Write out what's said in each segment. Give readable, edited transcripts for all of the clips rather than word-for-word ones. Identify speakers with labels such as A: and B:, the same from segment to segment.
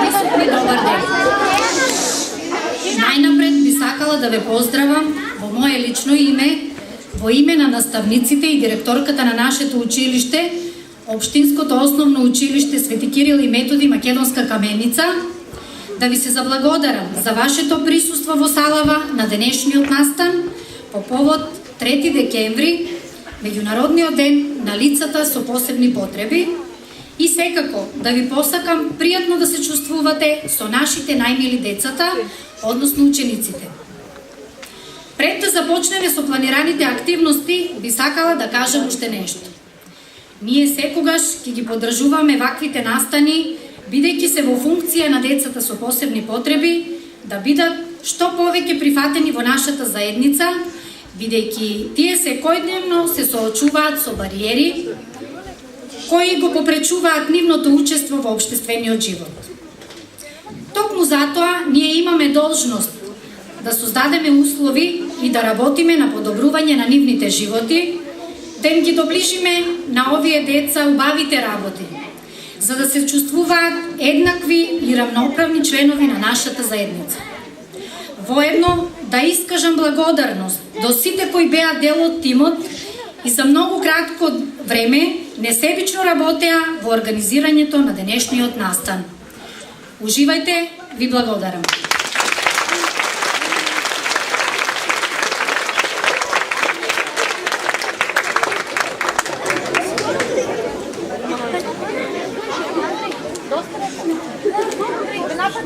A: присутни, добар ден. Најнапред би сакала да ве поздравам во мое лично име, во име на наставниците и директорката на нашето училиште, Општинското основно училиште Свети Кирил и Методи Македонска Каменица, да ви се заблагодарам за вашето присуство во салава на денешниот настан по повод 3 декември, Меѓународниот ден на лицата со посебни потреби, и секако да ви посакам пријатно да се чувствувате со нашите најмили децата, односно учениците. Пред да започнеме со планираните активности, би сакала да кажам уште нешто. Ние секогаш ќе ги поддржуваме ваквите настани, бидејќи се во функција на децата со посебни потреби, да бидат што повеќе прифатени во нашата заедница, бидејќи тие секојдневно се соочуваат со бариери кои го попречуваат нивното учество во општествениот живот. Токму затоа ние имаме должност да создадеме услови и да работиме на подобрување на нивните животи, да им ги доближиме на овие деца убавите работи, за да се чувствуваат еднакви и рамноправни членови на нашата заедница. Воедно да искажам благодарност до сите кои беа дел од тимот и за многу кратко време несебично работеа во организирањето на денешниот настан. Уживајте, ви благодарам.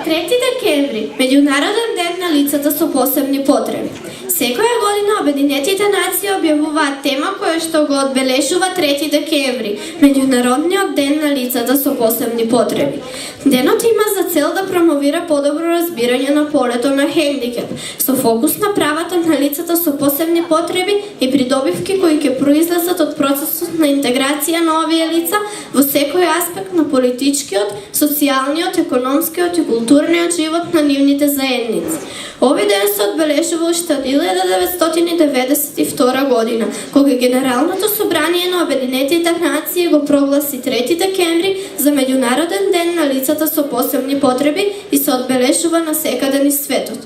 B: Трети декември, Меѓународен ден на лицата со посебни потреби. Секоја година Обединетите нации објавуваат тема која што го одбележува 3 декември, Меѓународниот ден на лицата со посебни потреби. Денот има за цел да промовира подобро разбирање на полето на хендикеп, со фокус на правата на лицата со посебни потреби и придобивки кои ќе произлезат од процесот на интеграција на овие лица во секој аспект на политичкиот, социјалниот, економскиот и културниот живот на нивните заедници. Овој ден се одбележува уште од 1992 година, кога Генералното собрание на Обединетите нации го прогласи 3 декември за Меѓународен ден на лицата со посебни потреби и се одбележува насекаде низ светот.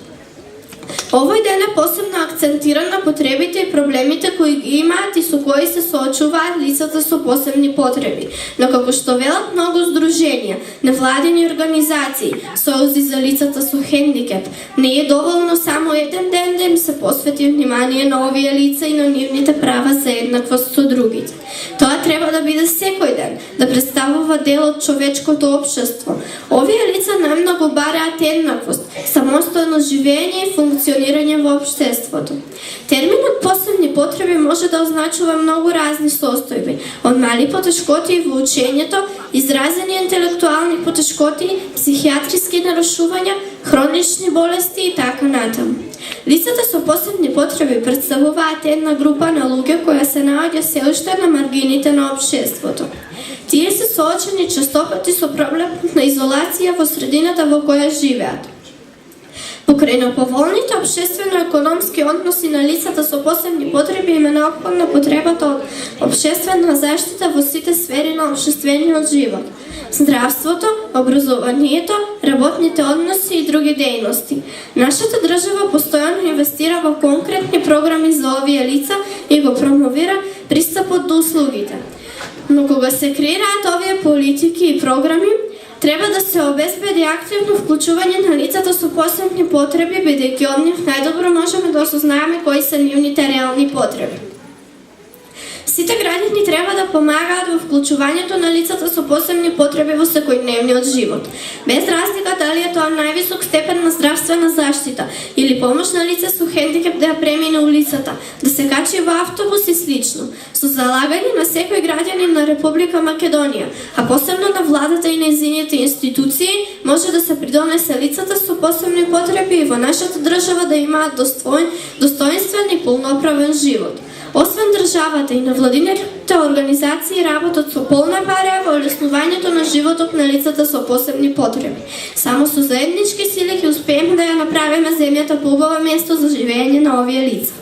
B: Овој ден е посебно акцентиран на потребите и проблемите кои ги имаат и со кои се соочуваат лицата со посебни потреби. Но како што велат многу здруженија, невладини организации, сојузи за лицата со хендикеп, не е доволно само еден ден да им се посвети внимание на овие лица и на нивните права за еднаквост со другите. Тоа треба да биде секој ден, да представува дел од човечкото општество. Овие лица најмногу бараат еднаквост, самостојно живење и функционирање во општеството. Терминот посебни потреби може да означува многу разни состојби, од мали потешкоти во учењето, изразени интелектуални потешкоти, психијатриски нарушувања, хронични болести и така натаму. Лицата со посебни потреби представуваат една група на луѓе која се наоѓа се уште на маргините на општеството. Тие се соочени честопати со проблемот на изолација во средината во која живеат. Покрај неповолните општествено-економски односи на лицата со посебни потреби им е неопходна потребата од општествена заштита во сите сфери на општествениот живот. Здравството, образованието, работните односи и други дејности. Нашата држава постојано инвестира во конкретни програми за овие лица и го промовира пристапот до услугите. Но кога се креираат овие политики и програми, треба да се обезбеди активно вклучување на лицата со посебни потреби, бидејќи од нив најдобро можеме да осознаеме кои се нивните реални потреби. Сите граѓани треба да помагаат во вклучувањето на лицата со посебни потреби во секојдневниот живот, без разлика дали е тоа највисок степен на здравствена заштита или помош на лице со хендикеп да ја премине улицата, да се качи во автобус и слично, со залагање на секој граѓанин на Република Македонија, а посебно на владата и нејзините институции, може да се придонесе лицата со посебни потреби и во нашата држава да имаат достоинствен и полноправен живот. Освен државата и невладините организации работат со полна пара во олеснувањето на животот на лицата со посебни потреби. Само со заеднички сили ќе успееме да ја направиме земјата поубаво место за живење на овие лица.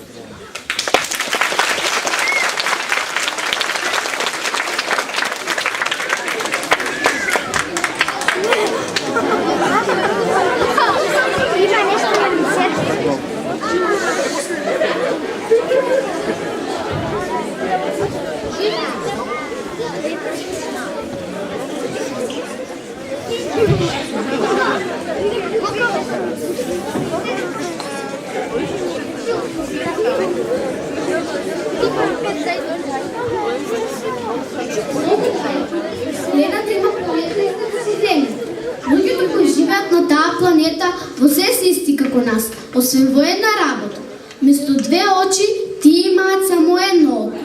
C: Планета има планета и така си Земја. Луѓето кои живеат на таа планета во се се исти како нас, освен во една работа. Место две очи, тие имаат само едно око.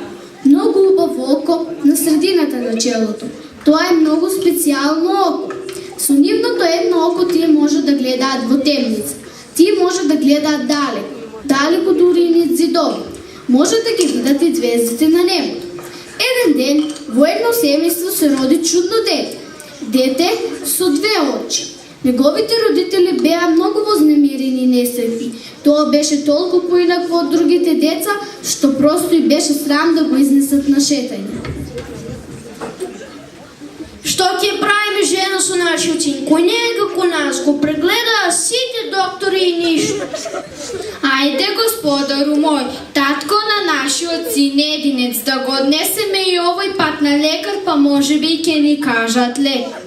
C: Многу убаво око на средината на челото. Тоа е многу специјално око. Со нивното едно око тие може да гледаат во темница. Тие може да гледаат далеко дури и низ зидови. Може да ги видат и звездите на небото. Еден ден во едно семејство се роди чудно дете. Дете со две очи. Неговите родители беа многу вознемирени и несреќни. Тоа беше толку поинакво од другите деца, што просто и беше срам да го изнесат на шетање.
B: Што ќе правиме жена со нашиот син? Кој не е како нас, го прегледаа сите доктори и ништо.
C: Ајде, господару мој, татко на нашиот син единец, да го однесеме и овој пат на лекар, па може би ќе ни кажат лекар.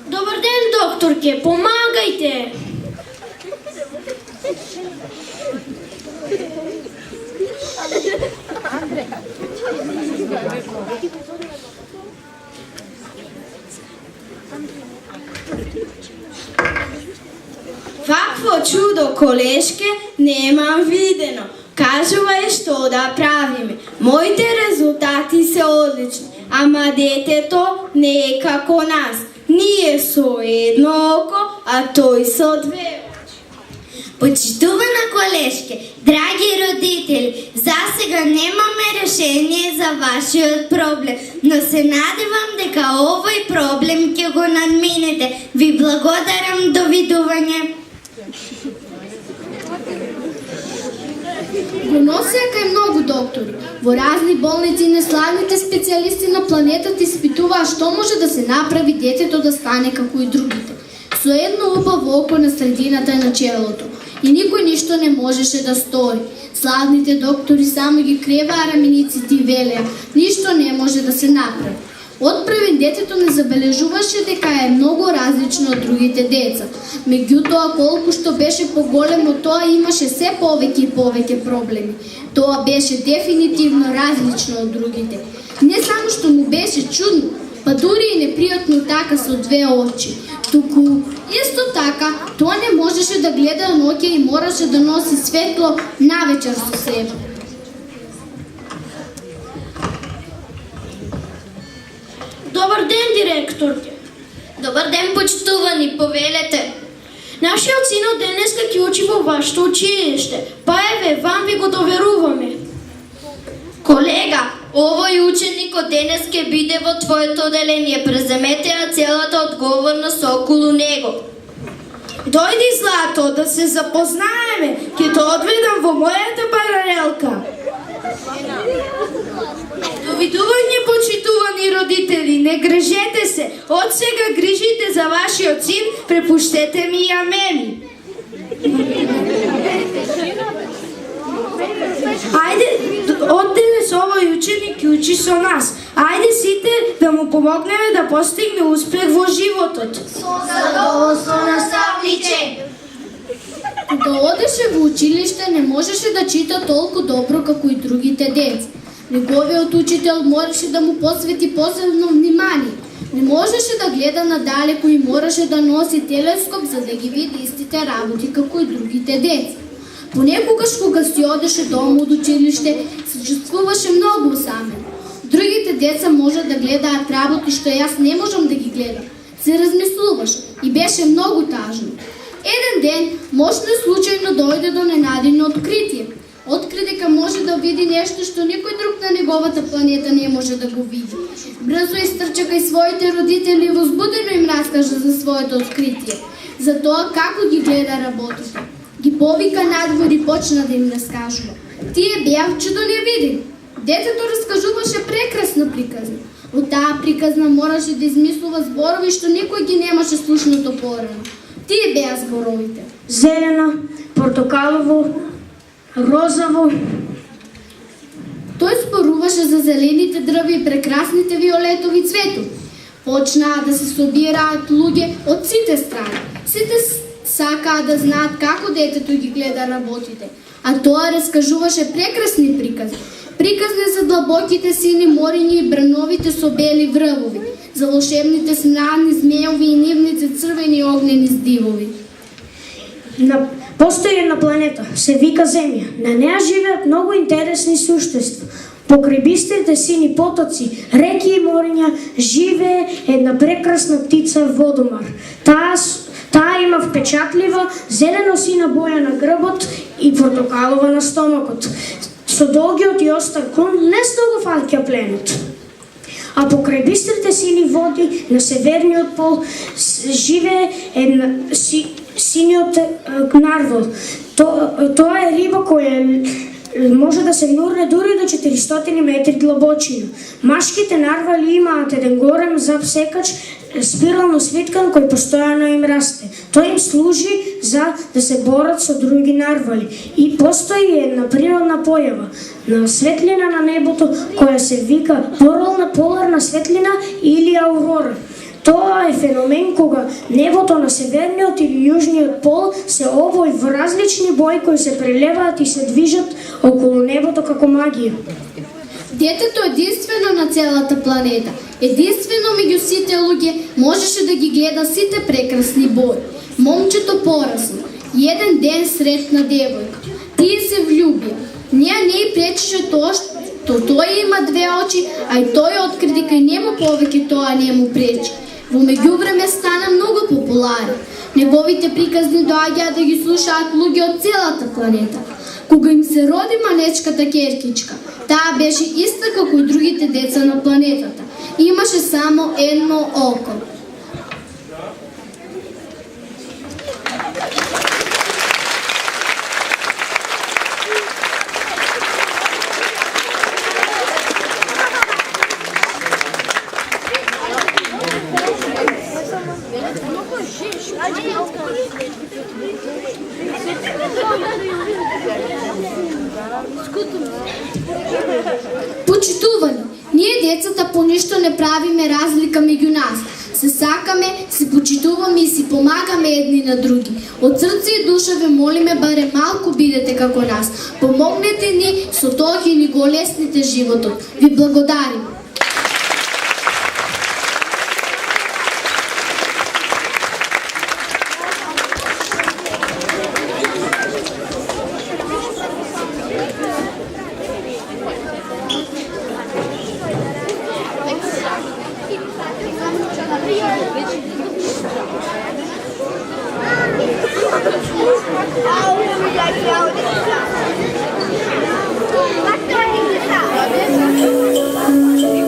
B: Добар ден, докторке, помагајте!
D: Вакво чудо, колешке, немам видено. Кажувај што да правиме. Моите резултати се одлични, ама детето не е како нас. Ние со едно око, а тој со две очи.
E: Почитувана колешке, драги родители, засега немаме решение за вашиот проблем, но се надевам дека овој проблем ќе го надминете. Ви благодарам, довидување.
C: Го носеа кај многу доктори. Во разни болници неславните специјалисти на планетата испитуваа што може да се направи детето да стане како и другите. Со едно убаво око на средината на челото. И никој ништо не можеше да стори. Славните доктори само ги креваа рамениците и велеа, ништо не може да се направи. Отпреви детето не забележуваше дека е многу различно од другите деца. Меѓутоа, колку што беше поголемо, тоа имаше се повеќе и повеќе проблеми. Тоа беше дефинитивно различно од другите. Не само што му беше чудно, па дури и непријатно така со две очи. Туку, исто така, тоа не можеше да гледа ноќе и мораше да носи светло навечер со себе.
B: Добар ден, директорке.
E: Добар ден, почитувани, повелете.
B: Нашиот син од денеска ќе учи во вашето училиште. Па еве, вам ви го доверуваме.
E: Колега, овој ученик од денес ќе биде во твоето оделение. Преземете ја целата одговорност околу него.
D: Дојди, Злато, да се запознаеме. Ќе те одведам во мојата паралелка. Довидување, почитувани родители, не грижете се. Од сега грижите за вашиот син, препуштете ми ја мене. Ајде, од денес овој ученик ќе учи со нас. Ајде сите да му помогнеме да постигне успех во животот.
E: Со задоволство, наставниче.
C: Кога одеше во училиште, не можеше да чита толку добро како и другите деца. Неговиот учител мораше да му посвети посебно внимание. Не можеше да гледа надалеку и мораше да носи телескоп за да ги види истите работи како и другите деца. Понекогаш кога си одеше дома од училиште, се чувствуваше многу усамен. Другите деца може да гледаат работи што јас не можам да ги гледам. Се размислуваше и беше многу тажно. Еден ден, мощно и случајно дојде до ненадејно откритие. Откри дека може да види нешто што никој друг на неговата планета не може да го види. Брзо истрча кај своите родители и возбудено им раскажа за своето откритие, за тоа како ги гледа работите. Ги повика надвор и почна да им раскажува. Тие беа чудо невидими. Детето раскажуваше прекрасно приказна. Од таа приказна мораше да измислува зборови што никој ги немаше слушнато порано. Тие беа зборовите:
F: зелено, портокалово, розово.
C: Тој зборуваше за зелените дрви и прекрасните виолетови цветови. Почнаа да се собираат луѓе од сите страни. Сите сакаа да знаат како детето ги гледа работите, а тоа раскажуваше прекрасни приказни. Приказни за длабоките сини мориња и брановите со бели врвови, за волшебните смрани змеови и нивните црвени огнени здивови.
F: Постои една планета, се вика Земја. На неа живеат многу интересни суштества. Покрај бистрите сини потоци, реки и мориња живее една прекрасна птица водомар. Таа има впечатлива зелено-сина боја на грбот и портокалова на стомакот. Со долгиот и остар клон лесно го фаќа пленот. А покрај бистрите сини води на северниот пол живее една синиот нарвал. Тоа е риба која може да се нурне дури до 400 метри длабочина. Машките нарвали имаат еден голем запсекач, спирално свиткан кој постојано им расте. Тој им служи за да се борат со други нарвали. И постои една природна појава на светлина на небото која се вика поларна светлина или аурора. Тоа е феномен кога небото на северниот или јужниот пол се обои во различни бои кои се прелеваат и се движат околу небото како магија.
C: Детето единствено на целата планета, единствено меѓу сите луѓе можеше да ги гледа сите прекрасни бои. Момчето порасно, еден ден сретна девојка. Тие се влюбија. Неа не и пречеше тоа што тој има две очи, а и тој откри дека и нему повеќе тоа не му пречи. Во меѓувреме стана многу популарен. Неговите приказни доаѓаа да ги слушаат луѓе од целата планета. Кога им се роди малечката керкичка, таа беше иста како и другите деца на планетата. Имаше само едно око. Почитувани, ние децата по ништо не правиме разлика меѓу нас. Се сакаме, се почитуваме и си помагаме едни на други. Од срце и душа ве молиме барем малку бидете како нас. Помогнете ни со тоа ќе ни го олесните животот. Ви благодарим.
E: Thank you.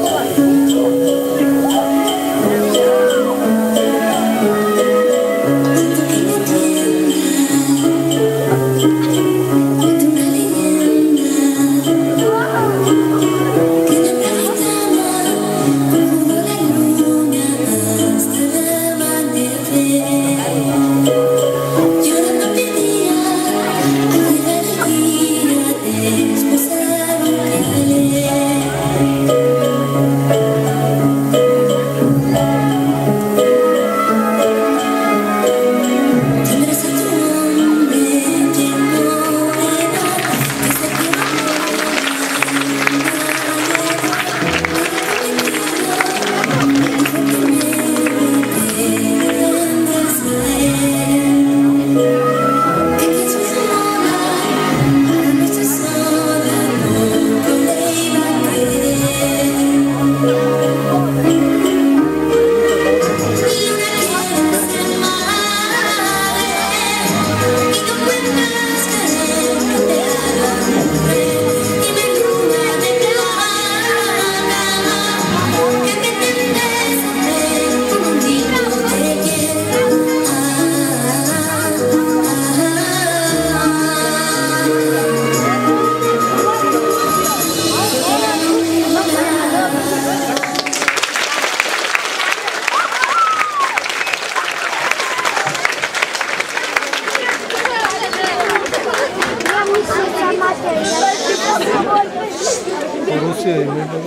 G: емоција има.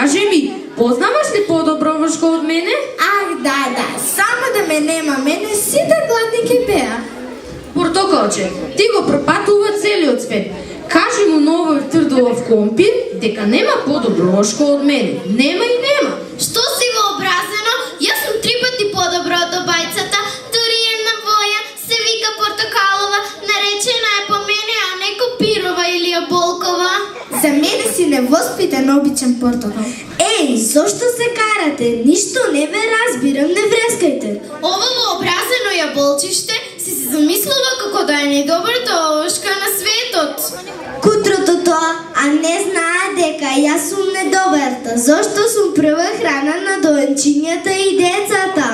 G: Кажи ми, познаваш ли по-добровашко од мене?
D: Ах, да, само да ме нема мене, сите гладни ке беа.
G: Портокалче, ти го пропатува целиот свет. Кажи му на овој тврдолов компир дека нема по-добровашко од мене. Нема и нема.
E: Што си вообразено? Јас сум 3 пати подобро од обајцата, дури една воја се вика Портокалова, наречена е по мене, а не Копирова или Оболкова.
D: За мене си невоспитан обичен Портокал. Еј, зошто се карате? Ништо не ве разбирам, не врескајте.
E: Ово вообразено јаболчиште си се замислува како да е најдобрата овошка на светот.
D: Кутрото тоа, а не знае дека јас сум недобарта, зошто сум прва храна на доенчињата и децата.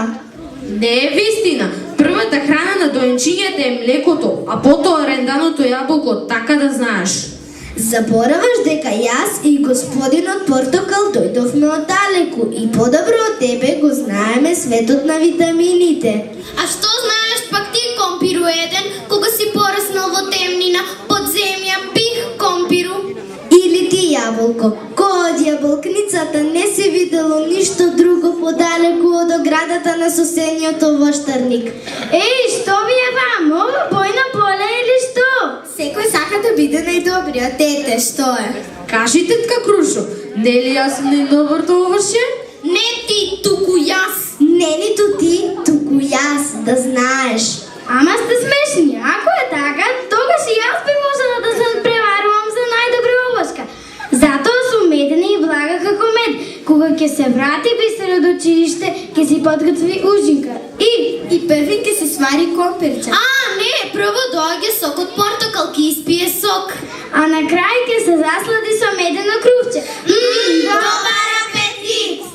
G: Не е вистина. Првата храна на доенчињата е млекото, а потоа ренданото јаболко, така да знаеш.
D: Забораваш дека јас и господинот Портокал дојдовме оддалеку и подобро од тебе го знае
E: знаеме светот на витамините.
B: А што знаеш пак ти, компиру еден, кога си пораснал во темнина, под земја, пих, компиру?
E: Или ти, јаболко, кога од јаболкницата не се видело ништо друго подалеку од оградата на соседниот овоштарник.
D: Еј, што ви е вам? Ова бојна поле или што?
E: Секој сака да биде најдобриот, ете, што е?
G: Кажи, тетка Крушо, нели јас сум најдобар овошје?
B: Не ти, туку јас.
E: Не ниту ти, туку јас, да знаеш.
D: Ама сте смешни, ако е така, тогаш и јас би можела да се преварувам за најдобра овошка. Затоа сум медена и блага како мед. Кога ќе се врати Бисер од училиште, ќе си подготви ужинка.
E: И први ќе се свари компирче.
B: А, не, прво доаѓа сок од портокал, ки испие сок.
D: А на крај ќе се заслади со медено крувче.
B: Добар апетит!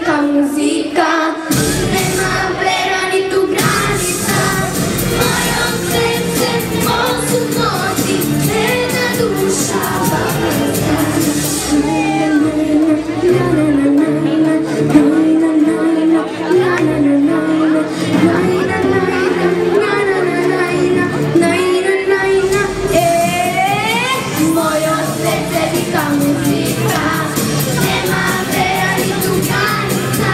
B: дека музика нема вера ниту граница. Мојот срце осудноти, една душа вака. Мојот срце вика музика, нема вера ниту граница.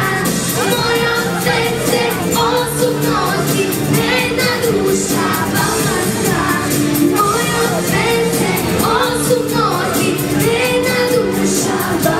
B: Мојот срце осудноти, една душа вака. Мојот срце осудноти, една душа вака.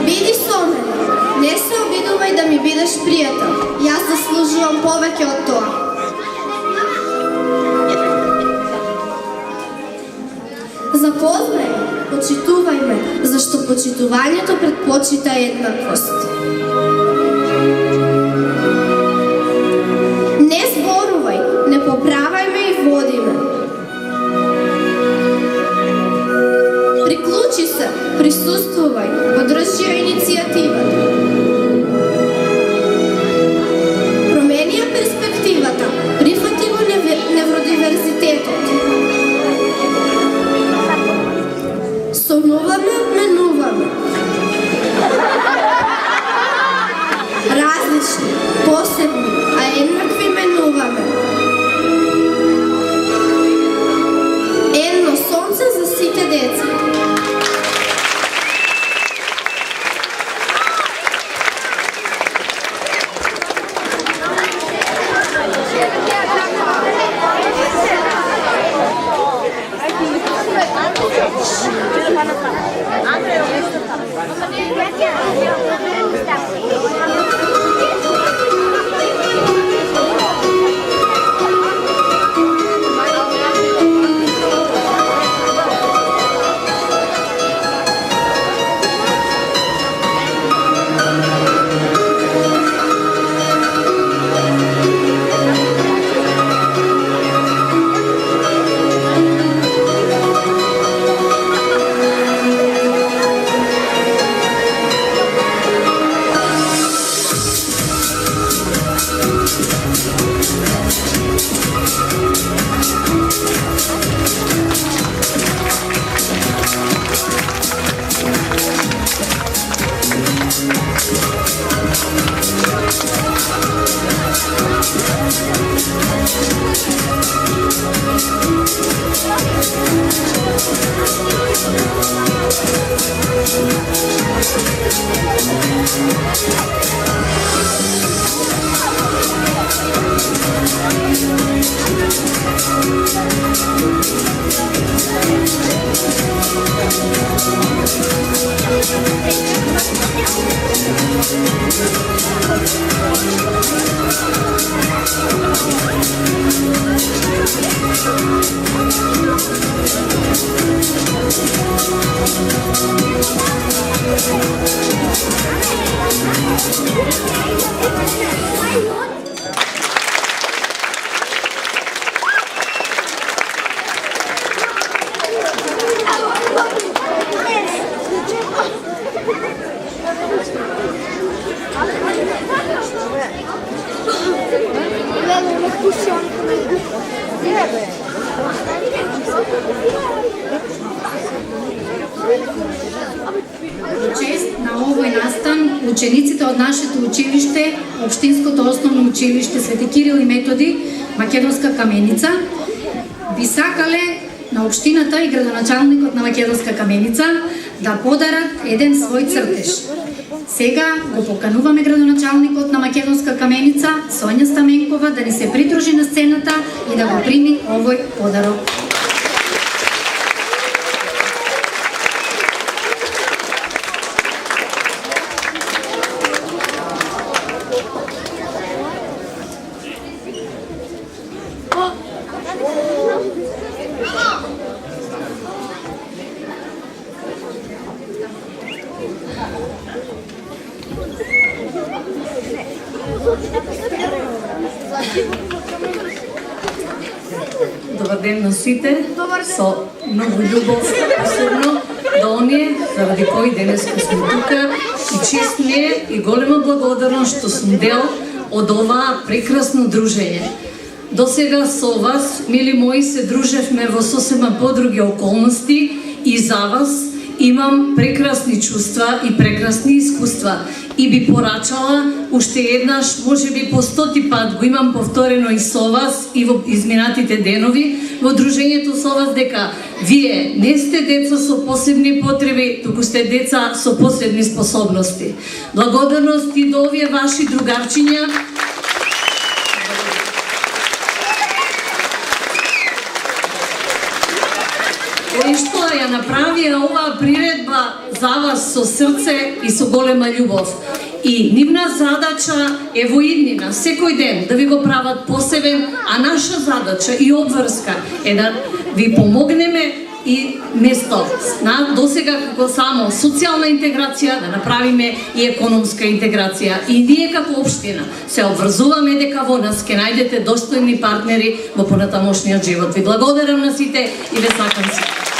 B: Биди со мене, не се обидувај да ми бидеш пријател. Јас заслужувам повеќе од тоа. Запознај ме, почитувај ме, зашто почитувањето предпочита еднаквост. Не зборувај, не поправај ме и води ме. Приклучи се, присуствувај, подржи ја иницијативата. Промени ја перспективата, прифати го невродиверзитетот. Сонуваме, менуваме. Различни, посебни, а еднакви менуваме. Едно сонце за сите деца.
A: Чест на овој настан учениците од нашето училиште, Општинското основно училиште Свети Кирил и Методи, Македонска Каменица, би сакале на општината и градоначалникот на Македонска Каменица да подарат еден свој цртеж. Сега го покануваме градоначалникот на Македонска Каменица, Сонја Стаменкова, да ни се придружи на сцената и да го прими овој подарок.
H: сите, со многу љубов, посебно до оние заради кои денеска сме тука и чест ми е и голема благодарност што сум дел од оваа прекрасно дружење. До сега со вас, мили мои, се дружевме во сосема подруги околности и за вас имам прекрасни чувства и прекрасни искуства и би порачала уште еднаш, може би по 100 пат го имам повторено и со вас и во изминатите денови во дружењето со вас дека вие не сте деца со посебни потреби, туку сте деца со посебни способности. Благодарности до овие ваши другарчиња кои што ја направија оваа приредба за вас со срце и со голема љубов. И нивна задача е во иднина, секој ден, да ви го прават посебен, а наша задача и обврска е да ви помогнеме и место до сега како само социјална интеграција, да направиме и економска интеграција. И ние како општина се обврзуваме дека во нас ќе најдете достојни партнери во понатамошниот живот. Ви благодарам на сите и ве сакам сите.